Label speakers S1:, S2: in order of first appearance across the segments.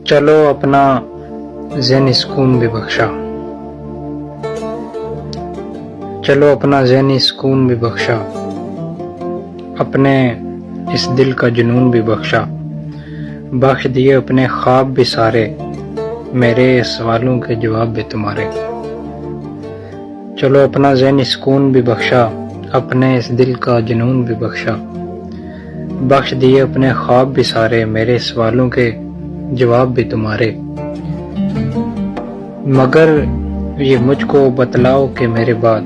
S1: چلو اپنا ذہنی سکون بھی بخشا، چلو اپنا ذہنی سکون بھی بخشا، اپنے اس دل کا جنون بھی بخشا، بخش دیے اپنے خواب بھی سارے، میرے سوالوں کے جواب بھی تمہارے۔ چلو اپنا ذہنی سکون بھی بخشا، اپنے اس دل کا جنون بھی بخشا، بخش دیے اپنے خواب بھی سارے، میرے سوالوں کے جواب بھی تمہارے۔ مگر یہ مجھ کو بتلاؤ کہ میرے بعد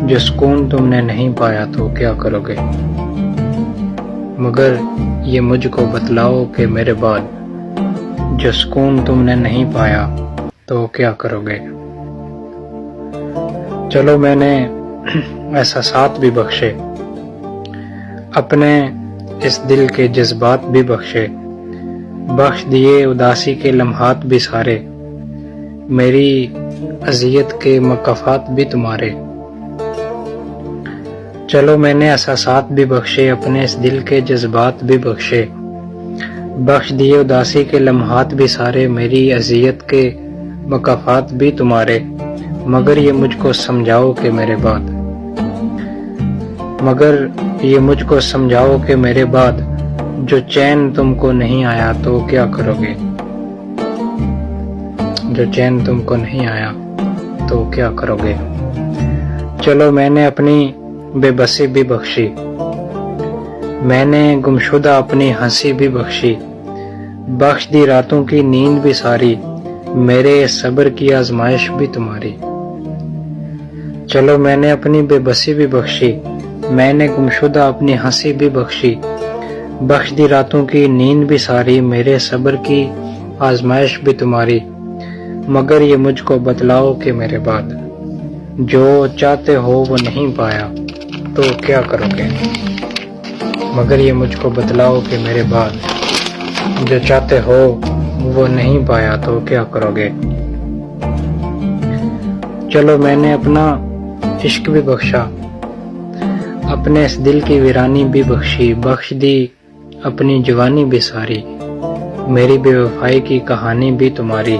S1: جو سکون تم نے نہیں پایا تو کیا کرو گے؟ مگر یہ مجھ کو بتلاؤ کہ میرے بعد جو سکون تم نے نہیں پایا تو کیا کرو گے؟ چلو میں نے احساسات بھی بخشے، اپنے اس دل کے جذبات بھی بخشے، بخش دیے اداسی کے لمحات بھی سارے، میری اذیت کے مقافات بھی تمہارے۔ چلو میں نے احساسات بھی بخشے، اپنے اس دل کے جذبات بھی بخشے، بخش دیے اداسی کے لمحات بھی سارے، میری اذیت کے مقافات بھی تمہارے۔ مگر یہ مجھ کو سمجھاؤ کہ میرے بعد، مگر یہ مجھ کو سمجھاؤ کہ میرے بعد جو چین تم کو نہیں آیا تو کیا کرو گے؟ جو چین تم کو نہیں آیا تو کیا کرو گے؟ چلو میں نے اپنی بے بسی بھی بخشی، میں نے گمشدہ اپنی ہنسی بھی بخشی، بخش دی راتوں کی نیند بھی ساری، میرے صبر کی آزمائش بھی تمہاری۔ چلو میں نے اپنی بے بسی بھی بخشی، میں نے گمشدہ اپنی ہنسی بھی بخشی، بخش دی راتوں کی نیند بھی ساری، میرے صبر کی آزمائش بھی تمہاری۔ مگر یہ مجھ کو بتلاؤ کہ میرے بعد جو چاہتے ہو وہ نہیں پایا تو کیا کرو گے؟ مگر یہ مجھ کو بتلاؤ کہ میرے بعد جو چاہتے ہو وہ نہیں پایا تو کیا کرو گے؟ چلو میں نے اپنا عشق بھی بخشا، اپنے اس دل کی ویرانی بھی بخشی، بخش دی اپنی جوانی بھی ساری، میری بے وفائی کی کہانی بھی تمہاری۔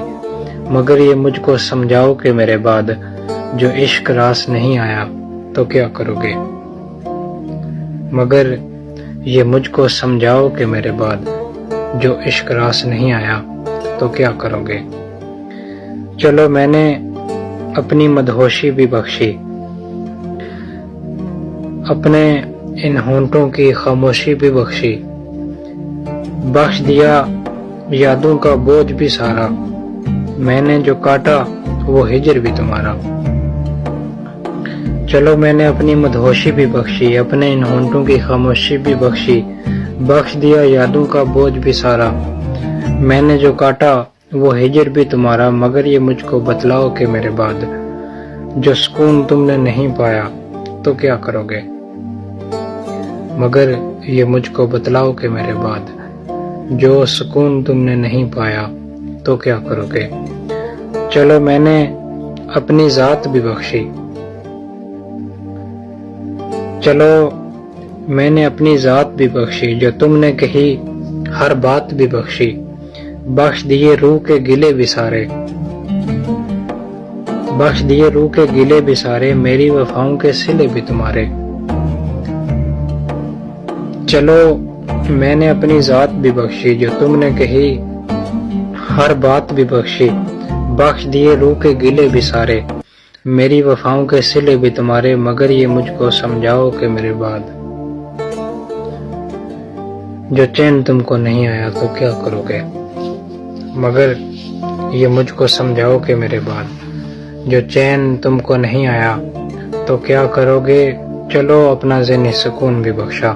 S1: مگر یہ مجھ کو سمجھاؤ کہ میرے بعد جو عشق راس نہیں آیا تو کیا کرو گے؟ مگر یہ مجھ کو سمجھاؤ کہ میرے بعد جو عشق راس نہیں آیا تو کیا کرو گے؟ چلو میں نے اپنی مدہوشی بھی بخشی، اپنے ان ہونٹوں کی خاموشی بھی بخشی، بخش دیا یادوں کا بوجھ بھی سارا، میں نے جو کاٹا وہ ہجر بھی تمہارا۔ چلو میں نے اپنی مدہوشی بھی بخشی، اپنے ان ہونٹوں کی خاموشی بھی بخشی، بخش دیا یادوں کا بوجھ بھی سارا، میں نے جو کاٹا وہ ہجر بھی تمہارا۔ مگر یہ مجھ کو بتلاؤ کہ میرے بعد جو سکون تم نے نہیں پایا تو کیا کرو گے؟ مگر یہ مجھ کو بتلاؤ کہ میرے بعد جو سکون تم نے نہیں پایا تو کیا کرو گے؟ چلو میں نے اپنی ذات بھی بخشی، چلو میں نے اپنی ذات بھی بخشی، جو تم نے کہی ہر بات بھی بخشی، بخش دیے روح کے گلے بھی سارے، بخش دیے روح کے گلے بھی سارے، میری وفاؤں کے صلے بھی تمہارے۔ چلو میں نے اپنی ذات بھی بخشی، جو تم نے کہی ہر بات بھی بخشی، بخش دیے روح کے گلے بھی سارے، میری وفاؤں کے صلے بھی تمہارے۔ مگر یہ مجھ کو سمجھاؤ کہ میرے بعد جو چین تم کو نہیں آیا تو کیا کرو گے؟ مگر یہ مجھ کو سمجھاؤ کہ میرے بعد جو چین تم کو نہیں آیا تو کیا کرو گے؟ چلو اپنا ذہنی سکون بھی بخشا۔